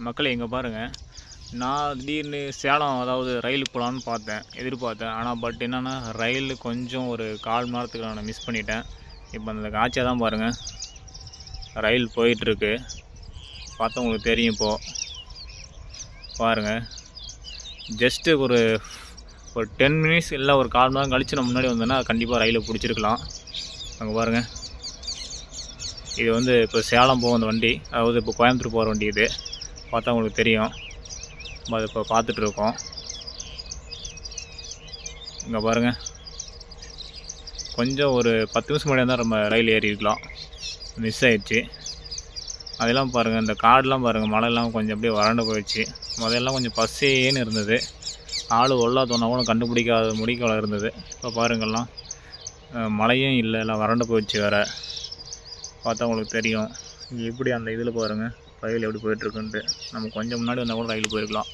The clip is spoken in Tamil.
மக்களே இங்கே பாருங்கள், நான் திடீர்னு சேலம் அதாவது ரயிலுக்கு போகலான்னு எதிர்பார்த்தேன். ஆனால் என்னென்னா ரயில் கொஞ்சம் ஒரு 1/4 மணி நேரத்துக்கு நான் மிஸ் பண்ணிட்டேன். இப்போ அந்த காட்சியை தான் பாருங்கள், ரயில் போயிட்டுருக்கு. பார்த்தா உங்களுக்கு தெரியும். இப்போது பாருங்கள், ஜஸ்ட்டு ஒரு 10 மினிட்ஸ் இல்லை ஒரு 1/4 மணி நேரம் கழித்து நம்ம முன்னாடி வந்தோன்னா கண்டிப்பாக ரயிலை பிடிச்சிருக்கலாம். அங்கே பாருங்கள், இது இப்போ சேலம் போகும் அந்த வண்டி, அதாவது இப்போ கோயம்புத்தூர் போகிற வண்டி. இது பார்த்தா உங்களுக்கு தெரியும். நம்ம அதை இப்போ பார்த்துட்ருக்கோம். இங்கே பாருங்கள், கொஞ்சம் ஒரு 10 நிமிஷம் முன்னாடி தான் நம்ம ரயில் ஏறி இருக்கலாம், மிஸ் ஆயிடுச்சு. அதெல்லாம் பாருங்கள், இந்த காடெலாம் பாருங்கள், மழைலாம் கொஞ்சம் அப்படியே வறண்டு போயிடுச்சு. முதல்லாம் கொஞ்சம் பசேன்னு இருந்தது, ஆள் ஒல்லாத்தோன்னா கூட கண்டுபிடிக்காத முடிக்கல இருந்தது. இப்போ பாருங்கள்லாம் மழையும் இல்லை, எல்லாம் வறண்டு போயிடுச்சு வேறு. பார்த்தா உங்களுக்கு தெரியும் எப்படி அந்த இதில் பாருங்கள் ரயில் எப்படி போயிட்டுருக்குன்ட்டு. நம்ம கொஞ்சம் முன்னாடி வந்தால் கூட ரயில் போயிருக்கலாம்.